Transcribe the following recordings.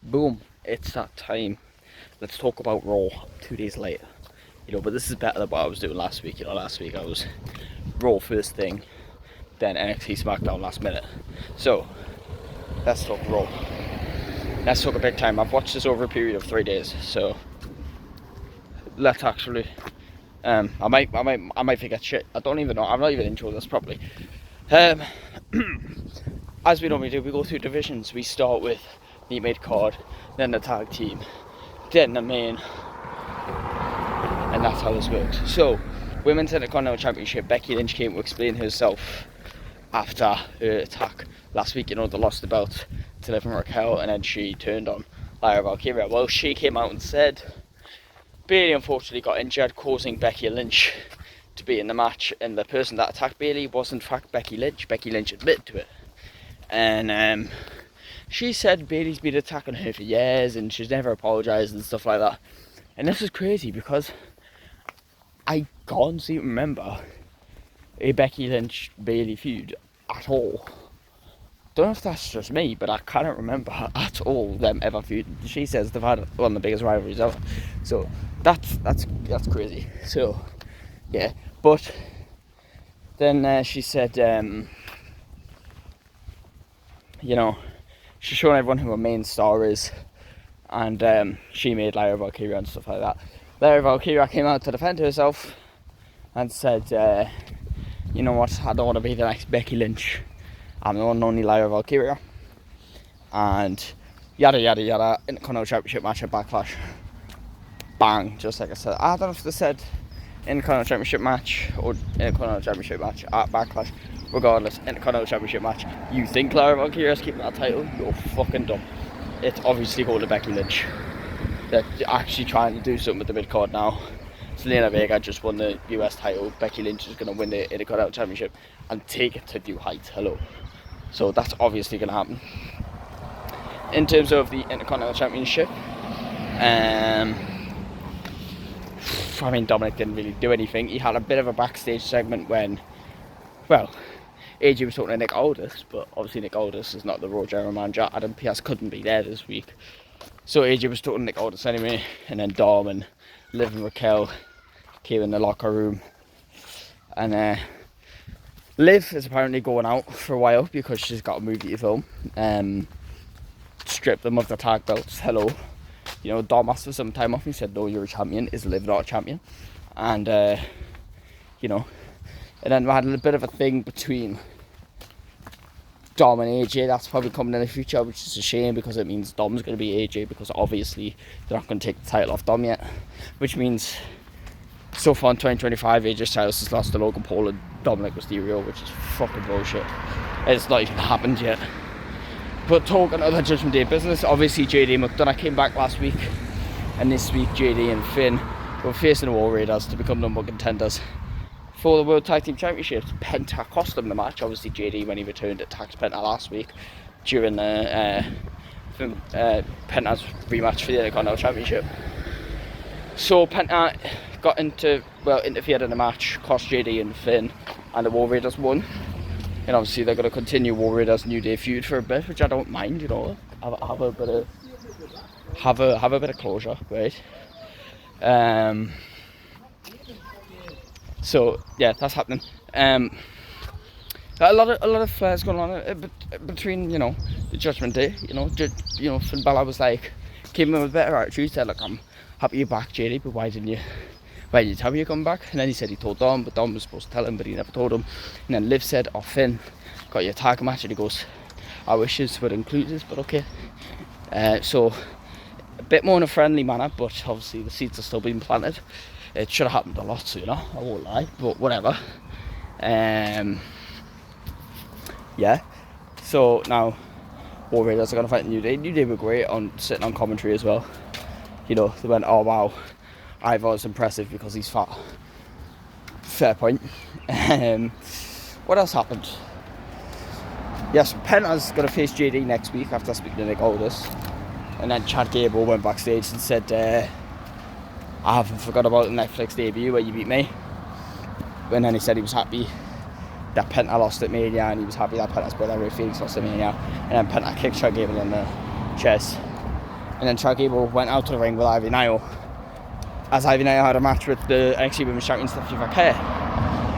Boom, it's that time. Let's talk about Raw 2 days later. But this is better than what I was doing last week. Last week I was Raw first thing, then NXT SmackDown last minute. So, let's talk Raw. Let's talk a big time. I've watched this over a period of 3 days, so let's actually. I might forget shit. I don't even know. I'm not even into this properly. As we normally do, we go through divisions. We start with the mid card, then the tag team, then the main, and that's how this works. So, Women's Intercontinental Championship, Becky Lynch came to explain herself after her attack last week. They lost the belt to Liv and Raquel, and then she turned on Lyra Valkyria. Well, she came out and said Bayley unfortunately got injured, causing Becky Lynch to be in the match, and the person that attacked Bayley was in fact Becky Lynch. Becky Lynch admitted to it, and she said Bayley's been attacking her for years and she's never apologised and stuff like that. And this is crazy because I can't seem to remember a Becky Lynch Bayley feud at all. Don't know if that's just me, but I cannot remember at all them ever feuding. She says they've had one of the biggest rivalries ever. So that's crazy. So yeah, but then she said she's showing everyone who her main star is, and she made Lyra Valkyria and stuff like that. Lyra Valkyria came out to defend herself and said, you know what, I don't want to be the next Becky Lynch. I'm the one and only Lyra Valkyria. And yada yada yada, Intercontinental Championship match at Backlash. Bang, just like I said. I don't know if they said Intercontinental Championship match or Intercontinental Championship match at Backlash. Regardless, Intercontinental Championship match. You think Lyra Valkyria is keeping that title? You're fucking dumb. It's obviously going to Becky Lynch. They're actually trying to do something with the mid-card now. Zelina Vega just won the US title. Becky Lynch is going to win the Intercontinental Championship and take it to new heights. Hello. So that's obviously going to happen. In terms of the Intercontinental Championship, Dominic didn't really do anything. He had a bit of a backstage segment when, AJ was talking to Nick Aldis, but obviously Nick Aldis is not the Raw General Manager. Adam Pearce couldn't be there this week. So AJ was talking to Nick Aldis anyway, and then Dom and Liv and Raquel came in the locker room. And Liv is apparently going out for a while because she's got a movie to film. Strip them of their tag belts. Hello. Dom asked for some time off. He said, no, you're a champion. Is Liv not a champion? And, and then we had a bit of a thing between Dom and AJ. That's probably coming in the future, which is a shame because it means Dom's going to be AJ, because obviously they're not going to take the title off Dom yet. Which means, so far in 2025, AJ Styles has lost to Logan Paul and Dominic Mysterio, which is fucking bullshit. It's not even happened yet. But talking other Judgment Day business, obviously JD McDonough came back last week, and this week JD and Finn were facing the War Raiders to become number one contenders for the World Tag Team Championships. Penta cost them the match. Obviously JD, when he returned, attacked Penta last week during the Penta's rematch for the Intercontinental Championship. So Penta interfered in the match, cost JD and Finn, and the War Raiders won. And obviously they're going to continue War Raiders New Day feud for a bit, which I don't mind. Have a bit of closure, right? So yeah, that's happening. A lot of flares going on between the Judgment Day. Finn Balor was came in with a better attitude. Said, look, I'm happy you're back, JD, but why didn't you tell me you come back? And then he said he told Dom, but Dom was supposed to tell him, but he never told him. And then Liv said, oh, Finn, got your tag match, and he goes, I wish this would include this, but okay. So a bit more in a friendly manner, but obviously the seeds are still being planted. It should have happened a lot sooner, I won't lie, but whatever. Yeah, so now War Raiders are going to fight the New Day. New Day were great sitting on commentary as well. They went, oh wow, Ivar's impressive because he's fat. Fair point. What else happened? Yes, Penta's going to face JD next week after speaking to Nick Aldis. And then Chad Gable went backstage and said, I haven't forgot about the Netflix debut where you beat me. And then he said he was happy that Penta lost at Mania, and he was happy that Penta's brother Ray Phoenix lost at Mania. And then Penta kicked Chad Gable in the chess. And then Chad Gable went out to the ring with Ivy Nile, as Ivy Nile had a match with the NXT Women's Champion Stephanie Vaquer.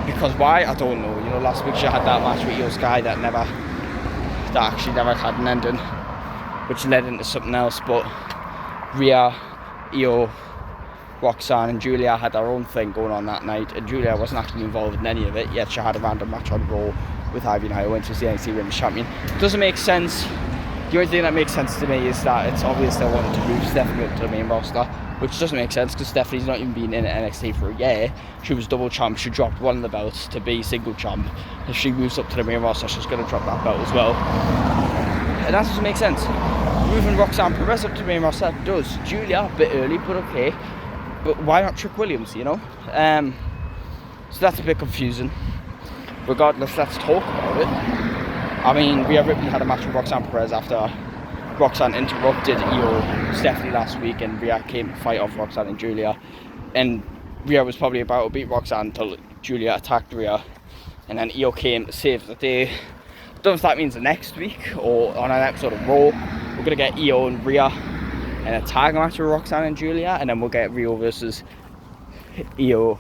Because why? I don't know. You know, last week she had that match with Io Sky that actually never had an ending, which led into something else. But Rhea, Io, Roxanne and Julia had their own thing going on that night, and Julia wasn't actually involved in any of it, yet she had a random match on Raw with Ivy Nile, which was the NXT Women's Champion. It doesn't make sense. The only thing that makes sense to me is that it's obvious they wanted to move Stephanie up to the main roster, which doesn't make sense because Stephanie's not even been in NXT for a year. She was double champ, she dropped one of the belts to be single champ. If she moves up to the main roster, she's going to drop that belt as well. And that doesn't make sense. Moving Roxanne Perez up to the main roster does. Julia, a bit early, but okay. But why not Trick Williams, you know? So that's a bit confusing. Regardless, let's talk about it. I mean, Rhea Ripley had a match with Roxanne Perez after Roxanne interrupted Stephanie last week, and Rhea came to fight off Roxanne and Julia. And Rhea was probably about to beat Roxanne until Julia attacked Rhea. And then Io came to save the day. I don't know if that means the next week or on an episode of Raw. We're going to get Io and Rhea in a tag match with Roxanne and Julia, and then we'll get Rhea versus Io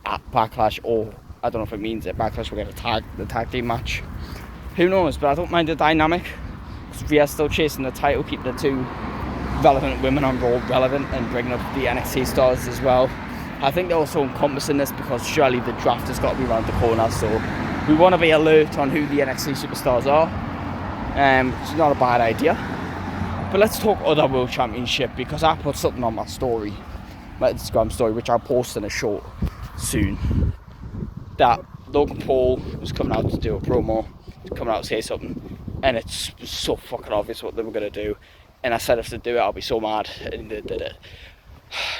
at Backlash, or I don't know if it means at Backlash we'll get the tag team match. Who knows, but I don't mind the dynamic. Rhea's still chasing the title, keeping the two relevant women on Raw relevant and bringing up the NXT stars as well. I think they're also encompassing this because surely the draft has got to be around the corner, so we want to be alert on who the NXT superstars are. It's not a bad idea. But let's talk other World Championship, because I put something on my story, my Instagram story, which I'll post in a short soon, that Logan Paul was coming out to do a promo, coming out to say something, and it's so fucking obvious what they were going to do. And I said if they do it, I'll be so mad, and they did it.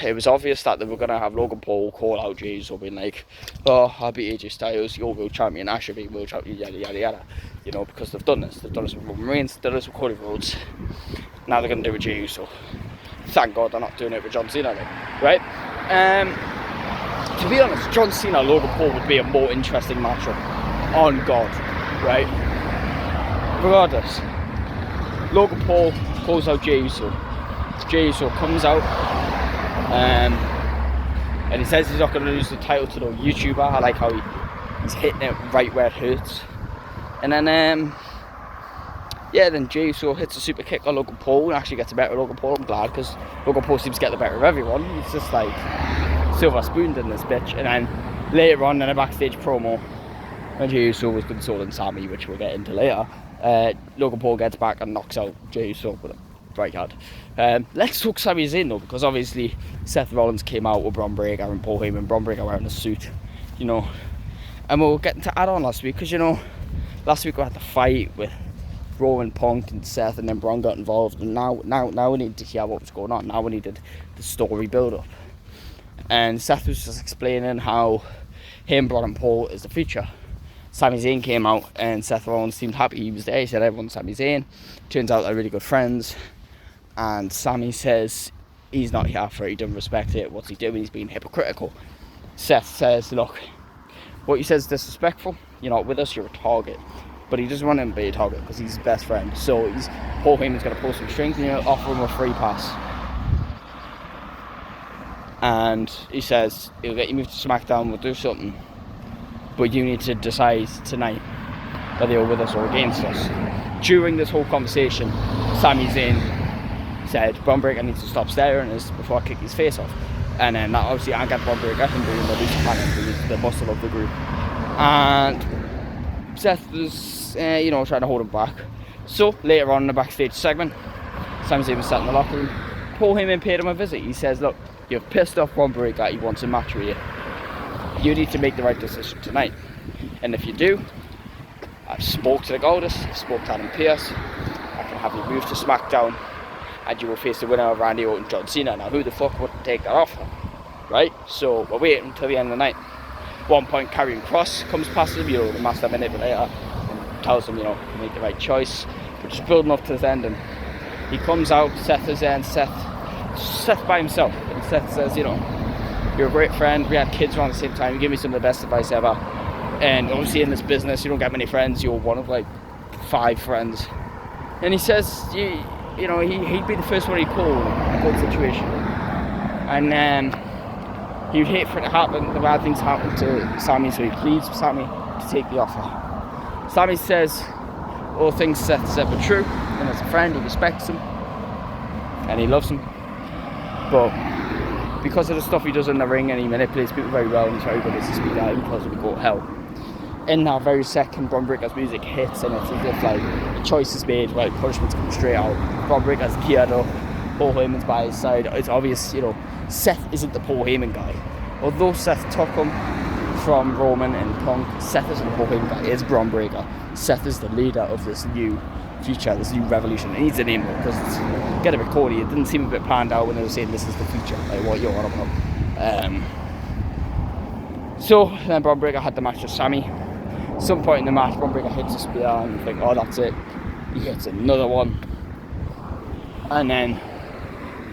It was obvious that they were going to have Logan Paul call out Jey Uso, being like, oh, I'll be AJ Styles, you're world champion, I should be world champion, yada yada yada. You know, because they've done this. They've done this with Roman Reigns, they've done this with Cody Rhodes. Now they're going to do it with Jey Uso. Thank God they're not doing it with John Cena, right? To be honest, John Cena, Logan Paul would be a more interesting matchup. On God, right? Regardless, Logan Paul calls out Jey Uso. Jey Uso comes out, and he says he's not going to lose the title to no YouTuber. I like how he's hitting it right where it hurts. And then, then Jey Uso hits a super kick on Logan Paul and actually gets the better of Logan Paul. I'm glad, because Logan Paul seems to get the better of everyone. He's just like silver spooned in this bitch. And then later on in a backstage promo, when Jey Uso was consoling Sammy, which we'll get into later, Logan Paul gets back and knocks out Jey Uso with a right hand. Let's talk Sami Zayn though, because obviously Seth Rollins came out with Braun Breaker and Paul Heyman. Braun Breaker wearing a suit, you know. And we'll get into add-on last week, because, you know, last week we had the fight with Roman, Punk and Seth, and then Braun got involved, and now we need to hear what was going on. Now we needed the story build-up. And Seth was just explaining how him, Braun and Paul is the future. Sami Zayn came out and Seth Rollins seemed happy he was there. He said everyone's Sami Zayn. Turns out they're really good friends. And Sami says he's not here for it, he doesn't respect it, what's he doing, he's being hypocritical. Seth says, look, what you said is disrespectful, you're not with us, you're a target. But he doesn't want him to be a target because he's his best friend. So Paul Heyman's going to pull some strings and he'll offer him a free pass. And he says, he'll get you moved to SmackDown, we'll do something. But you need to decide tonight whether you're with us or against us. During this whole conversation, Sami Zayn said, Braun Breaker needs to stop staring at us before I kick his face off. And then that obviously angered Braun Breaker and being the loose cannon, who's the muscle of the group. And Seth was, trying to hold him back. So later on in the backstage segment, Sami Zayn was sat in the locker room. Paul Heyman paid him a visit. He says, look, you've pissed off Braun Breaker, he wants a match with you. You need to make the right decision tonight. And if you do, I've spoke to the Goldust, I've spoke to Adam Pearce, I can have you move to SmackDown, and you will face the winner of Randy Orton and John Cena. Now who the fuck would take that offer? Right? So we're waiting until the end of the night. 1 point, Karrion Kross comes past him, the master manipulator, and tells him, you make the right choice. We're just building up to the end, and he comes out, Seth is there, and Seth by himself. And Seth says, you're a great friend, we had kids around the same time, you give me some of the best advice ever. And obviously in this business, you don't get many friends, you're one of like 5 friends And he says, you know, he'd be the first one he'd call in a good situation. And he would hate for it to happen, the bad things happen to Sammy, so he pleads with Sammy to take the offer. Sammy says all things Seth said were true, and as a friend he respects him and he loves him, but because of the stuff he does in the ring, and he manipulates people very well, and he's very good at his speed out, he tells him to go to hell. In that very second, Bron Breakker's music hits, and it's as if like a choice is made, right? Punishment's come straight out. Bron Breakker's geared up, Paul Heyman's by his side. It's obvious, you know, Seth isn't the Paul Heyman guy. Although Seth took him from Roman and Punk, Seth isn't the Paul Heyman guy. It's Bron Breakker. Seth is the leader of this new future, this new revolution. It needs a name though, because it's get a bit corny. It didn't seem a bit planned out when they were saying this is the future, like what you're on about. So then Bron Breakker had the match with Sammy. At some point in the match, Bron Breakker hits a spear, and you think, oh, that's it. He hits another one, and then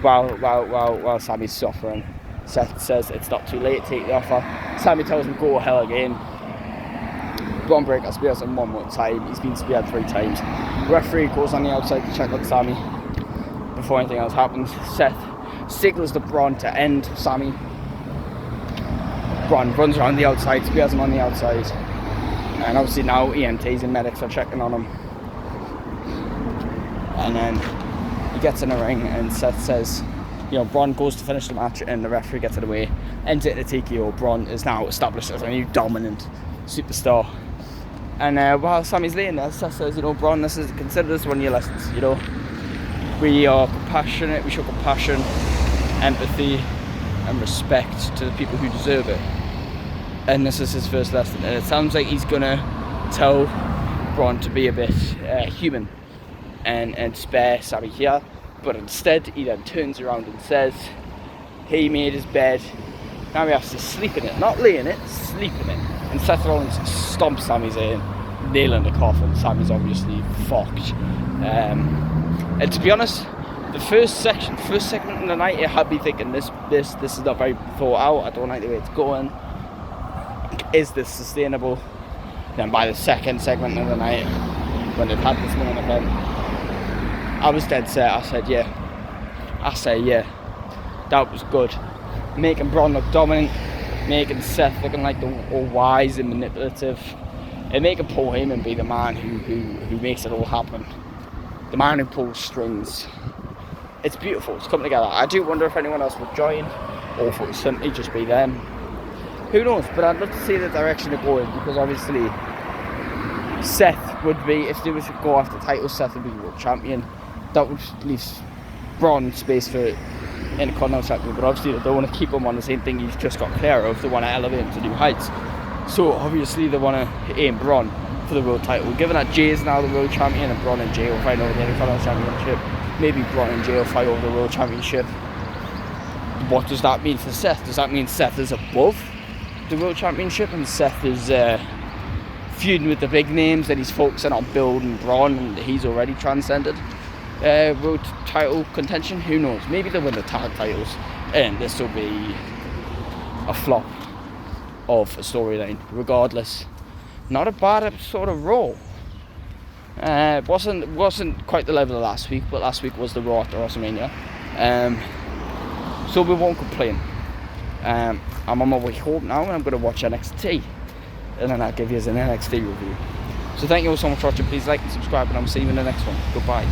while Sammy's suffering, Seth says it's not too late, take the offer. Sammy tells him go to hell again. Bron Breakker spears him one more time. He's been speared 3 times. The referee goes on the outside to check on Sammy before anything else happens. Seth signals to Bron to end Sammy. Bron runs around the outside, spears him on the outside. And obviously now EMTs and medics are checking on him. And then he gets in the ring, and Seth says, you know, Bron goes to finish the match, and the referee gets it away. Ends it in a TKO. Bron is now established as a new dominant superstar. And while Sammy's laying there, Seth says, you know, Bron, consider this one of your lessons. You know, we are compassionate. We show compassion, empathy, and respect to the people who deserve it. And this is his first lesson, and it sounds like he's gonna tell Bron to be a bit human and spare Sammy here, but instead he then turns around and says he made his bed, now he has to sleep in it, not lay in it, sleep in it. And Seth Rollins stomps Sammy's in, nailing the coffin. Sammy's obviously fucked. And to be honest, the first segment of the night, it had me thinking this is not very thought out. I don't like the way it's going. Is this sustainable? Then by the second segment of the night, when they've had this main event, I was dead set. I said yeah, that was good. Making Bron look dominant, making Seth looking like the all wise and manipulative, and making Paul Heyman be the man who makes it all happen, the man who pulls strings. It's beautiful. It's coming together. I do wonder if anyone else would join, or if it would simply just be them. Who knows? But I'd love to see the direction they're going, because obviously Seth would be, if they were to go after the title, Seth would be world champion. That would leave Bron space for Intercontinental champion, but obviously they don't want to keep him on the same thing he's just got clear of. They want to elevate him to new heights. So obviously they want to aim Bron for the world title. Given that Jay's now the world champion and Bron and Jay will fight over the Intercontinental championship, maybe Bron and Jay will fight over the world championship. What does that mean for Seth? Does that mean Seth is above the world championship and Seth is feuding with the big names, and he's focusing on building Bron, and he's already transcended world title contention? Who knows? Maybe they'll win the tag titles, and this will be a flop of a storyline. Regardless, not a bad episode of Raw. Wasn't quite the level of last week, but last week was the Raw after WrestleMania, so we won't complain. I'm on my way home now, and I'm going to watch NXT, and then I'll give you an NXT review. So thank you all so much for watching. Please like and subscribe, and I'll see you in the next one. Goodbye.